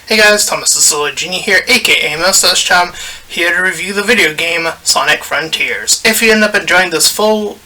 Hey guys, Thomas the Solo Genie here, aka Mustached, here to review the video game Sonic Frontiers. If you end up enjoying this full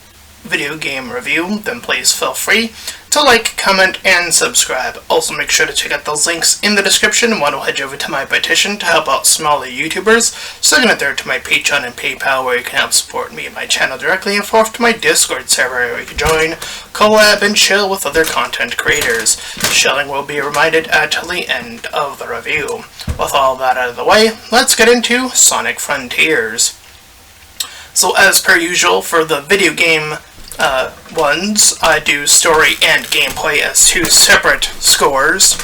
video game review, then please feel free to like, comment, and subscribe. Also make sure to check out those links in the description. One will head you over to my petition to help out smaller YouTubers. Second and third to my Patreon and PayPal where you can help support me and my channel directly. And fourth to my Discord server where you can join, collab, and chill with other content creators. Shelling will be reminded at the end of the review. With all that out of the way, let's get into Sonic Frontiers. So as per usual for the video game ones, I do story and gameplay as two separate scores,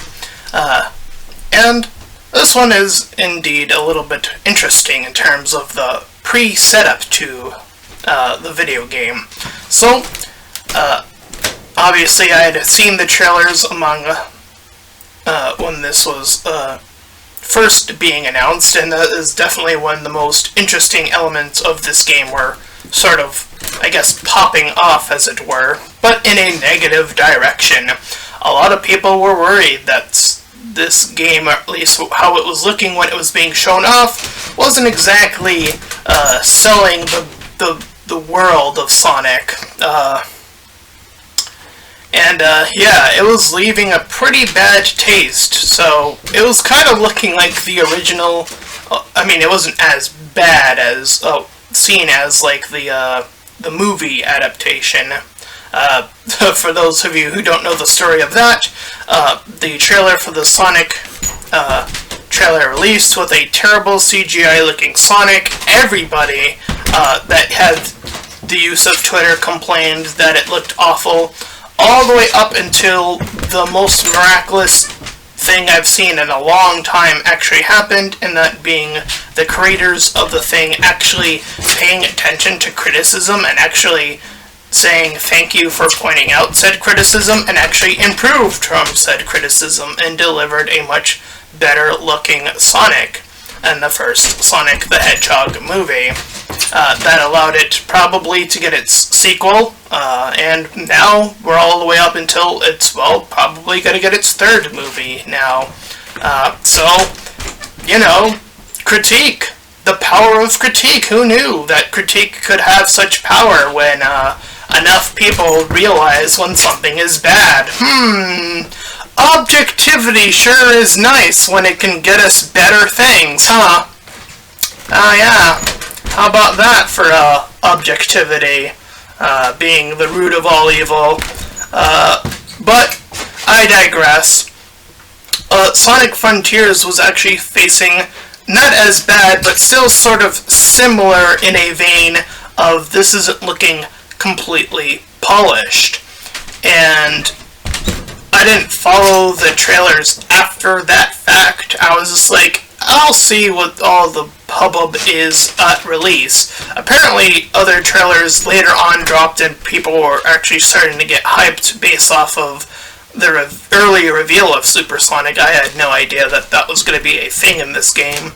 and this one is indeed a little bit interesting in terms of the pre-setup to the video game. So, obviously I had seen the trailers among when this was first being announced, and that is definitely one of the most interesting elements of this game, where sort of, I guess, popping off, as it were, but in a negative direction. A lot of people were worried that this game, or at least how it was looking when it was being shown off, wasn't exactly selling the world of Sonic. Yeah, it was leaving a pretty bad taste, so it was kind of looking like the original. I mean, it wasn't as bad as, seen as like the movie adaptation. For those of you who don't know the story of that, the trailer for the Sonic trailer released with a terrible CGI looking Sonic. Everybody that had the use of Twitter complained that it looked awful, all the way up until the most miraculous thing I've seen in a long time actually happened, and that being the creators of the thing actually paying attention to criticism and actually saying thank you for pointing out said criticism, and actually improved from said criticism and delivered a much better looking Sonic in the first Sonic the Hedgehog movie. That allowed it probably to get its sequel, and now we're all the way up until it's, well, probably going to get its third movie now. So, you know, critique. The power of critique. Who knew that critique could have such power when enough people realize when something is bad? Objectivity sure is nice when it can get us better things, huh? Yeah. How about that for objectivity being the root of all evil? But I digress. Sonic Frontiers was actually facing not as bad, but still sort of similar in a vein of this isn't looking completely polished. And I didn't follow the trailers after that fact. I was just like, I'll see what all the hubbub is at release. Apparently, other trailers later on dropped and people were actually starting to get hyped based off of the early reveal of Supersonic. I had no idea that that was going to be a thing in this game,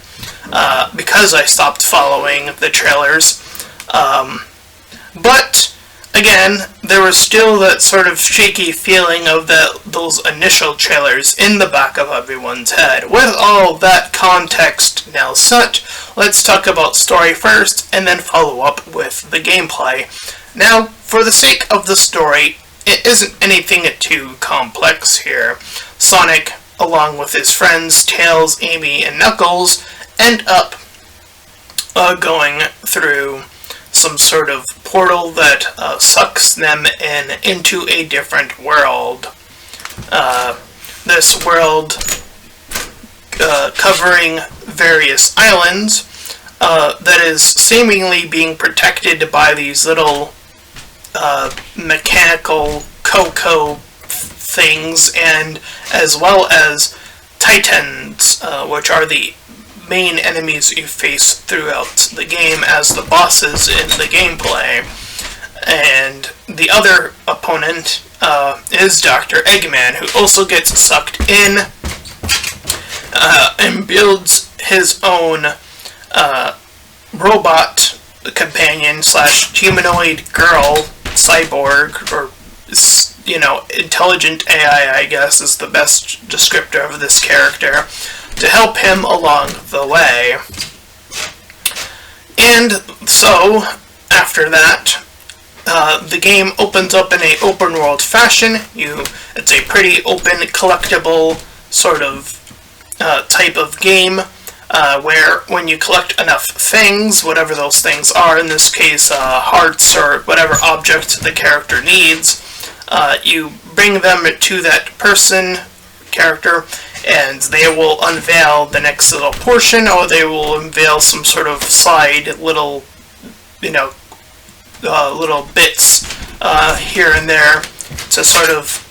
because I stopped following the trailers. But again, there was still that sort of shaky feeling of those initial trailers in the back of everyone's head. With all that context now set, let's talk about story first, and then follow up with the gameplay. Now, for the sake of the story, it isn't anything too complex here. Sonic, along with his friends Tails, Amy, and Knuckles, end up going through some sort of portal that sucks them into a different world. This world covering various islands that is seemingly being protected by these little mechanical Coco things, and as well as Titans, which are the main enemies you face throughout the game as the bosses in the gameplay. And the other opponent is Dr. Eggman, who also gets sucked in and builds his own robot companion slash humanoid girl, cyborg, or, you know, intelligent AI, I guess, is the best descriptor of this character. to help him along the way. And so, after that, the game opens up in an open world fashion. It's a pretty open, collectible sort of type of game, where when you collect enough things, whatever those things are, in this case hearts or whatever object the character needs, you bring them to that character, and they will unveil the next little portion, or they will unveil some sort of side little, little bits here and there to sort of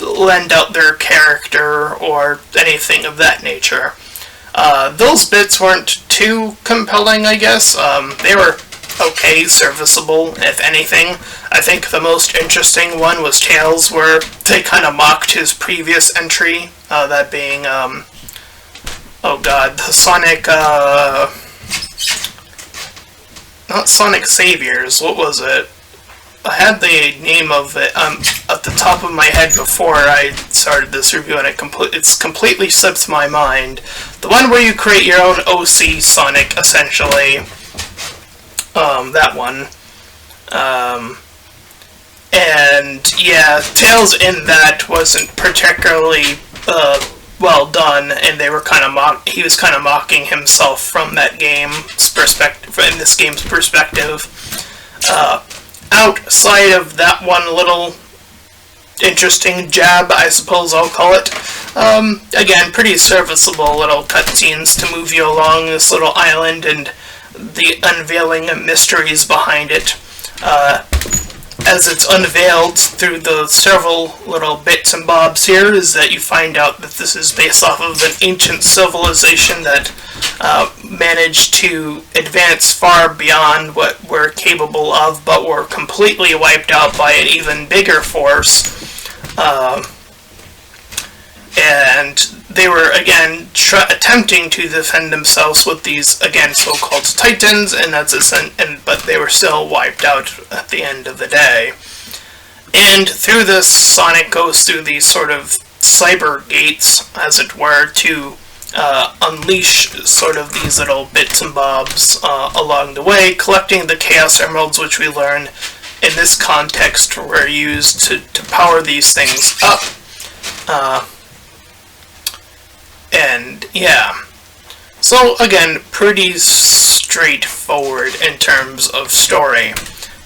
lend out their character or anything of that nature. Those bits weren't too compelling, I guess. They were okay, serviceable, if anything. I think the most interesting one was Tails, where they kind of mocked his previous entry, that being, the Sonic, not Sonic Saviors, what was it? I had the name of it at the top of my head before I started this review, and it's completely slipped my mind. The one where you create your own OC Sonic, essentially. That one. And yeah, Tails in that wasn't particularly well done, and they were he was kind of mocking himself from that game's perspective, in this game's perspective. Outside of that one little interesting jab, I suppose I'll call it, again, pretty serviceable little cutscenes to move you along this little island and the unveiling mysteries behind it. As it's unveiled through the several little bits and bobs here, is that you find out that this is based off of an ancient civilization that managed to advance far beyond what we're capable of, but were completely wiped out by an even bigger force. And they were, again, attempting to defend themselves with these, again, so-called Titans, and but they were still wiped out at the end of the day. And through this, Sonic goes through these sort of cyber gates, as it were, to unleash sort of these little bits and bobs along the way, collecting the Chaos Emeralds, which we learn in this context were used to power these things up. And yeah, so again, pretty straightforward in terms of story.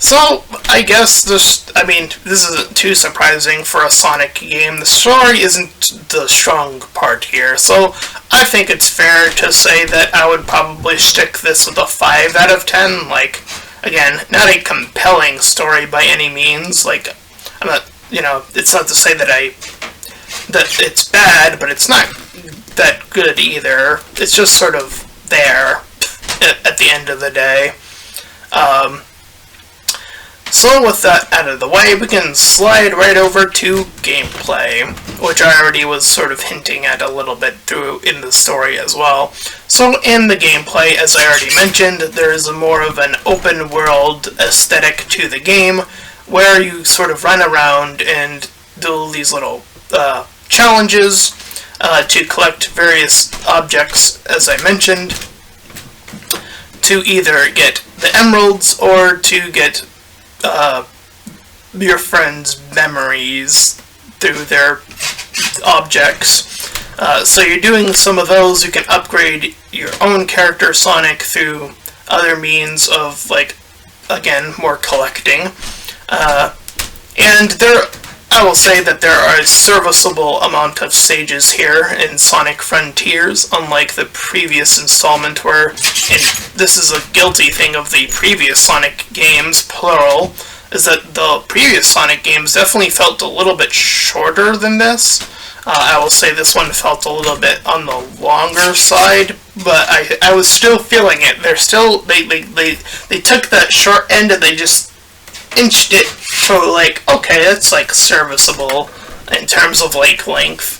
So I guess this isn't too surprising for a Sonic game. The story isn't the strong part here, so I think it's fair to say that I would probably stick this with a 5 out of 10. Like, again, not a compelling story by any means. Like, I'm not, it's not to say that it's bad, but it's not that good either. It's just sort of there at the end of the day. So with that out of the way, we can slide right over to gameplay, which I already was sort of hinting at a little bit through in the story as well. So in the gameplay, as I already mentioned, there is more of an open world aesthetic to the game, where you sort of run around and do these little challenges to collect various objects, as I mentioned, to either get the emeralds or to get your friends' memories through their objects. So you're doing some of those. You can upgrade your own character Sonic through other means of, like, again, more collecting. And I will say that there are a serviceable amount of stages here in Sonic Frontiers, unlike the previous installment where, and this is a guilty thing of the previous Sonic games, plural, is that the previous Sonic games definitely felt a little bit shorter than this. I will say this one felt a little bit on the longer side, but I was still feeling it. They took that short end and they just inched it for, like, okay, that's, like, serviceable in terms of, like, length.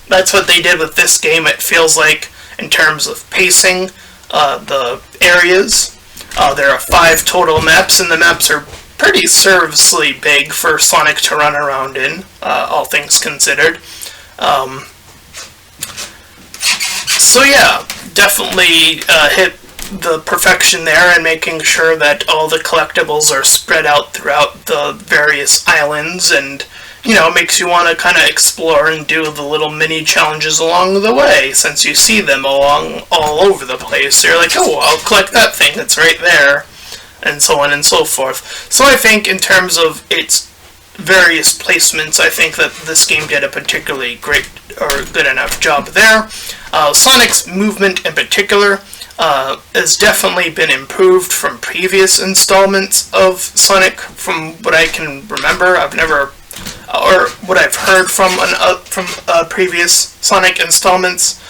That's what they did with this game, it feels like, in terms of pacing. The areas, there are 5 total maps, and the maps are pretty serviceably big for Sonic to run around in, all things considered. So yeah, definitely hit the perfection there and making sure that all the collectibles are spread out throughout the various islands, and makes you want to kind of explore and do the little mini challenges along the way, since you see them all over the place. So you're like, oh, I'll collect that thing that's right there, and so on and so forth. So I think in terms of its various placements, I think that this game did a particularly great or good enough job there. Sonic's movement in particular has definitely been improved from previous installments of Sonic. From what I can remember, or what I've heard from previous Sonic installments,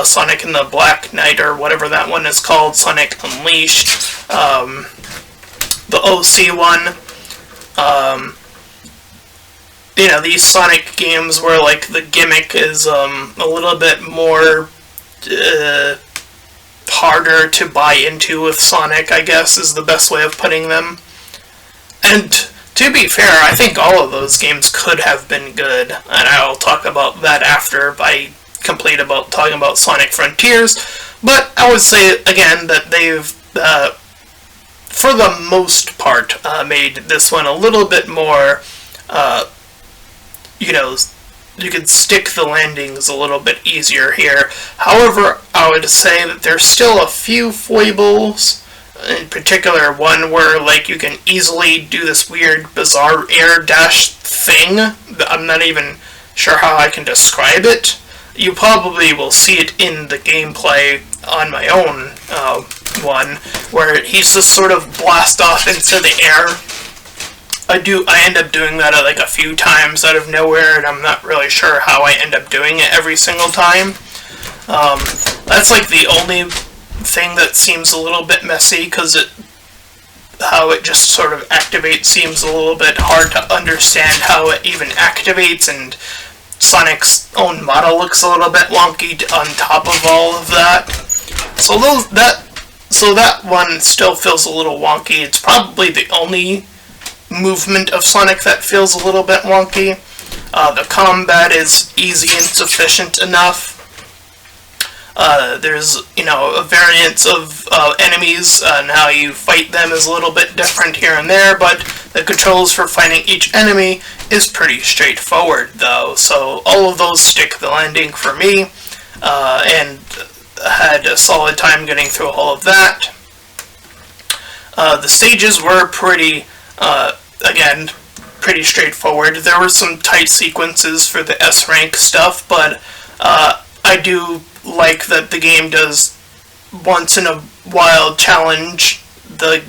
Sonic and the Black Knight, or whatever that one is called, Sonic Unleashed, the OC one. These Sonic games where like the gimmick is a little bit more harder to buy into with Sonic, I guess, is the best way of putting them. And to be fair, I think all of those games could have been good, and I'll talk about that after I complete about talking about Sonic Frontiers. But I would say again that they've, for the most part, made this one a little bit more. You could stick the landings a little bit easier here. However, I would say that there's still a few foibles. In particular, one where like you can easily do this weird, bizarre air dash thing. I'm not even sure how I can describe it. You probably will see it in the gameplay on my own one, where he's just sort of blast off into the air. I end up doing that like a few times out of nowhere, and I'm not really sure how I end up doing it every single time. That's like the only thing that seems a little bit messy, because how it just sort of activates seems a little bit hard to understand how it even activates, and Sonic's own model looks a little bit wonky on top of all of that. So that one still feels a little wonky. It's probably the only movement of Sonic that feels a little bit wonky. The combat is easy and sufficient enough. There's, a variance of enemies, and how you fight them is a little bit different here and there, but the controls for fighting each enemy is pretty straightforward, though. So all of those stick the landing for me, and had a solid time getting through all of that. The stages were pretty straightforward. There were some tight sequences for the S rank stuff, but I do like that the game does once in a while challenge the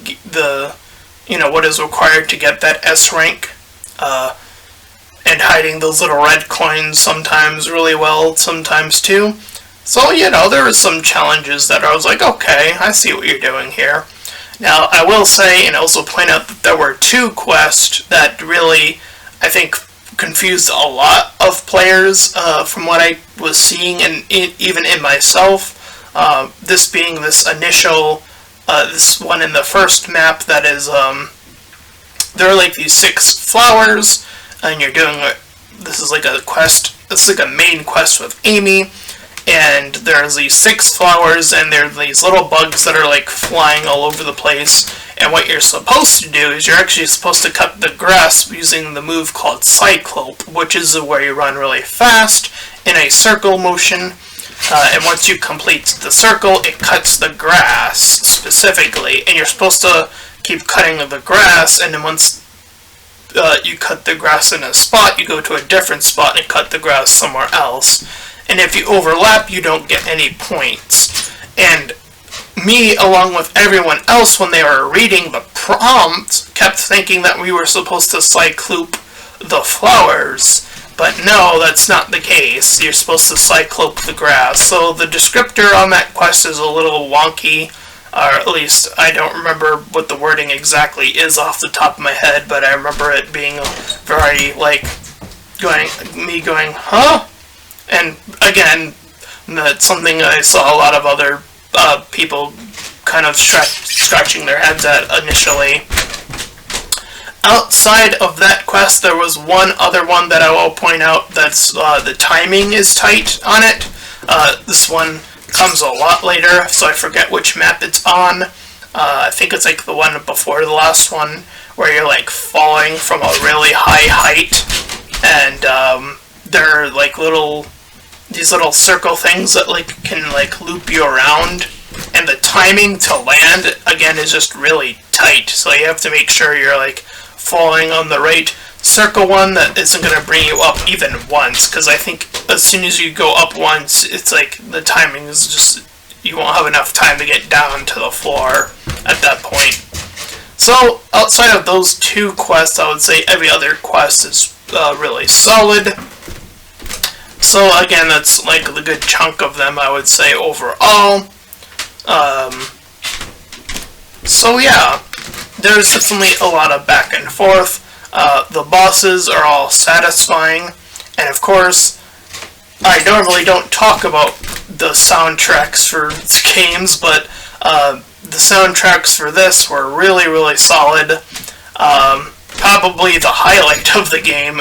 what is required to get that S rank, and hiding those little red coins sometimes really well, sometimes too. So there were some challenges that I was like, okay, I see what you're doing here. Now, I will say, and also point out, that there were two quests that really, I think, confused a lot of players from what I was seeing, and even in myself. This being this initial, this one in the first map that is, there are like these 6 flowers, and you're doing, this is like a quest, this is like a main quest with Amy. And there's these 6 flowers, and there are these little bugs that are like flying all over the place. And what you're supposed to do is you're actually supposed to cut the grass using the move called Cyclope, which is where you run really fast in a circle motion. And once you complete the circle, it cuts the grass specifically. And you're supposed to keep cutting the grass, and then once you cut the grass in a spot, you go to a different spot and cut the grass somewhere else. And if you overlap, you don't get any points. And me, along with everyone else, when they were reading the prompt, kept thinking that we were supposed to Cyclope the flowers. But no, that's not the case. You're supposed to Cyclope the grass. So the descriptor on that quest is a little wonky, or at least I don't remember what the wording exactly is off the top of my head, but I remember it being very, going, huh? And again, that's something I saw a lot of other people kind of scratching their heads at initially. Outside of that quest, there was one other one that I will point out that's the timing is tight on it. This one comes a lot later, so I forget which map it's on. I think it's like the one before the last one, where you're like falling from a really high height, and there are like these little circle things that like can like loop you around, and the timing to land again is just really tight, so you have to make sure you're like falling on the right circle one that isn't going to bring you up even once, because I think as soon as you go up once, it's like the timing is just, you won't have enough time to get down to the floor at that point. So outside of those two quests, I would say every other quest is really solid. So again, that's like the good chunk of them, I would say, overall. So yeah, there's definitely a lot of back and forth. The bosses are all satisfying, and of course, I normally don't talk about the soundtracks for games, but the soundtracks for this were really, really solid. Probably the highlight of the game,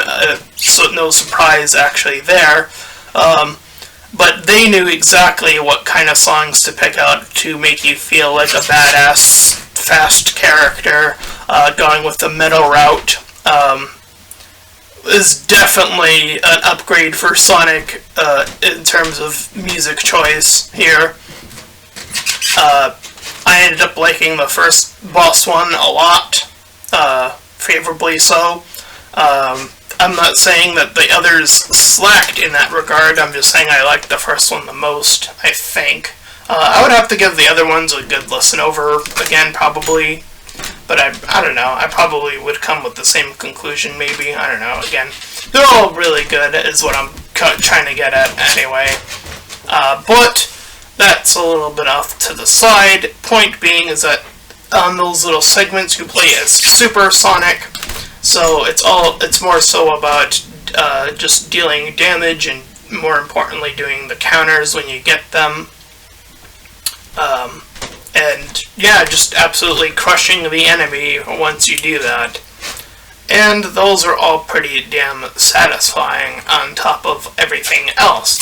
so no surprise actually there. But they knew exactly what kind of songs to pick out to make you feel like a badass, fast character. Going with the metal route is definitely an upgrade for Sonic in terms of music choice here. I ended up liking the first boss one a lot, favorably so. I'm not saying that the others slacked in that regard, I'm just saying I liked the first one the most, I think. I would have to give the other ones a good listen over again, probably. But I don't know, I probably would come with the same conclusion, maybe. I don't know, again. They're all really good, is what I'm trying to get at anyway. But that's a little bit off to the side. Point being is that on those little segments you play as Super Sonic, so it's more so about just dealing damage and more importantly doing the counters when you get them. And yeah, just absolutely crushing the enemy once you do that. And those are all pretty damn satisfying on top of everything else.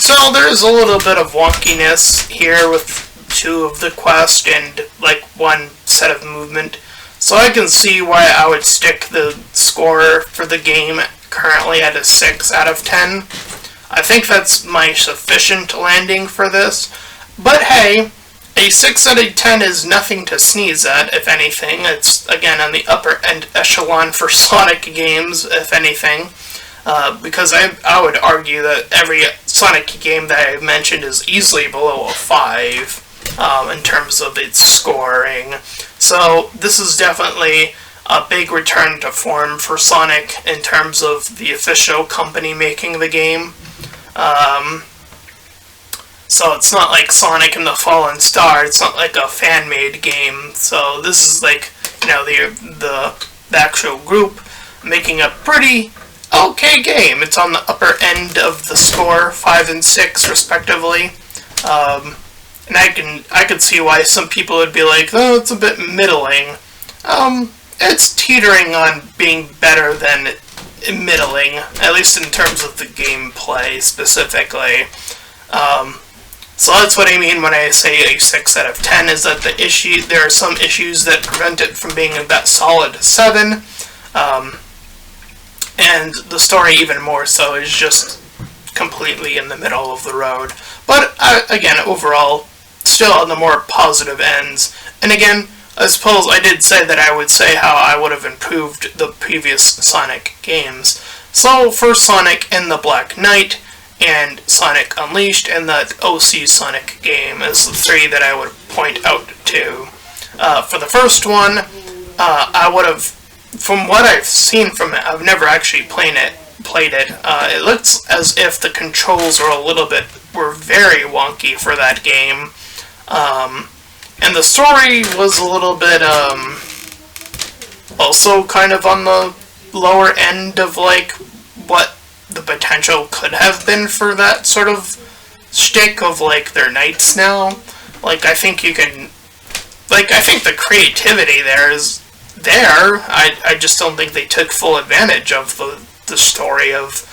So there's a little bit of wonkiness here with two of the quests and like one set of movement. So I can see why I would stick the score for the game currently at a 6 out of 10. I think that's my sufficient landing for this. But hey, a 6 out of 10 is nothing to sneeze at, if anything. It's, again, on the upper end echelon for Sonic games, if anything. Because I would argue that every Sonic game that I've mentioned is easily below a 5 in terms of its scoring. So this is definitely a big return to form for Sonic in terms of the official company making the game. So it's not like Sonic and the Fallen Star, it's not like a fan-made game. So this is like, you know, the actual group making a pretty okay game. It's on the upper end of the score, 5 and 6 respectively. And I could see why some people would be like, oh, it's a bit middling. It's teetering on being better than middling, at least in terms of the gameplay specifically. So that's what I mean when I say a 6 out of 10, is that there are some issues that prevent it from being that solid 7, and the story even more so is just completely in the middle of the road. But again, overall, still on the more positive ends. And again, I suppose I did say that I would say how I would have improved the previous Sonic games. So for Sonic and the Black Knight, and Sonic Unleashed, and the OC Sonic game is the 3 that I would point out to. For the first one, I would have, from what I've seen from it, I've never actually played it. It looks as if the controls were very wonky for that game. And the story was a little bit, also kind of on the lower end of, like, what the potential could have been for that sort of shtick of, like, they're knights now. Like, I think the creativity there is there. I just don't think they took full advantage of the story of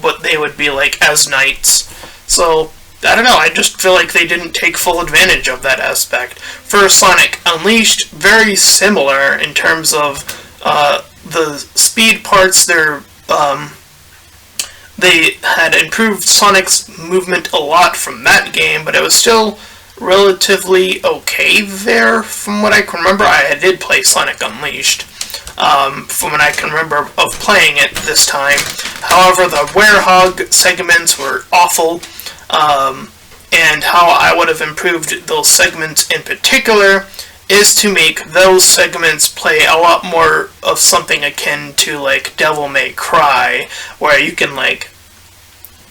what they would be like as knights. So, I don't know, I just feel like they didn't take full advantage of that aspect. For Sonic Unleashed, very similar in terms of the speed parts. They had improved Sonic's movement a lot from that game, but it was still relatively okay there, from what I can remember. I did play Sonic Unleashed, from what I can remember of playing it this time. However, the Werehog segments were awful, and how I would have improved those segments in particular is to make those segments play a lot more of something akin to like Devil May Cry, where you can like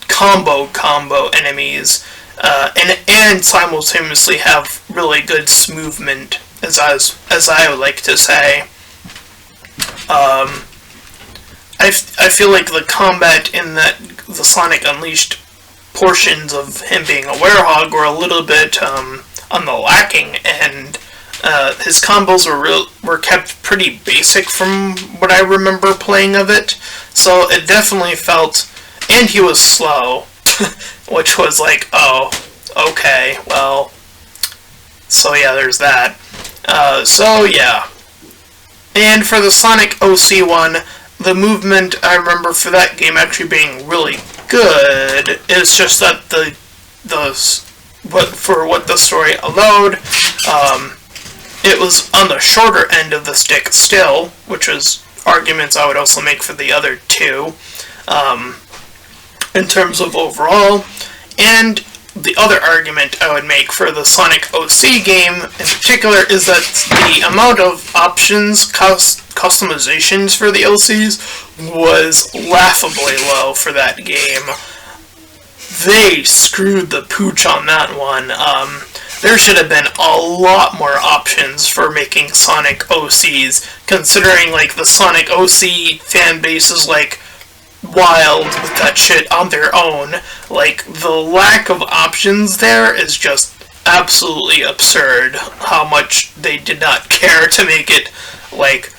combo enemies, and simultaneously have really good movement, as I would like to say. I feel like the combat in the Sonic Unleashed portions of him being a werehog were a little bit on the lacking end. His combos were kept pretty basic from what I remember playing of it, so it definitely felt, and he was slow, which was like, oh, okay, well, so yeah, there's that. So yeah. And for the Sonic OC one, the movement I remember for that game actually being really good. It's just that what the story allowed, it was on the shorter end of the stick still, which was arguments I would also make for the other two, in terms of overall. And the other argument I would make for the Sonic OC game in particular is that the amount of options, customizations for the OCs was laughably low for that game. They screwed the pooch on that one. There should have been a lot more options for making Sonic OCs, considering like the Sonic OC fan base is like wild with that shit on their own. Like, the lack of options there is just absolutely absurd, how much they did not care to make it, like,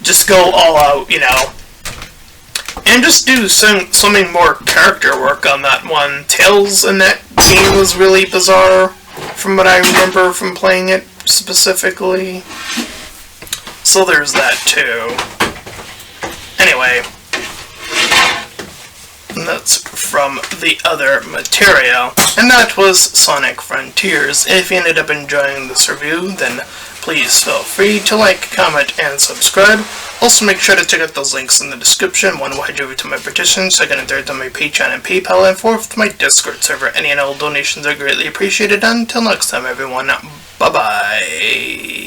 just go all out, you know. And just do something more character work on that one. Tails in that game was really bizarre, from what I remember from playing it specifically. So there's that too. Anyway, and that's from the other material. And that was Sonic Frontiers. If you ended up enjoying this review, then please feel free to like, comment, and subscribe. Also make sure to check out those links in the description. One will head you over to my petition, second and third to my Patreon and PayPal, and fourth to my Discord server. Any and all donations are greatly appreciated. Until next time, everyone, bye-bye.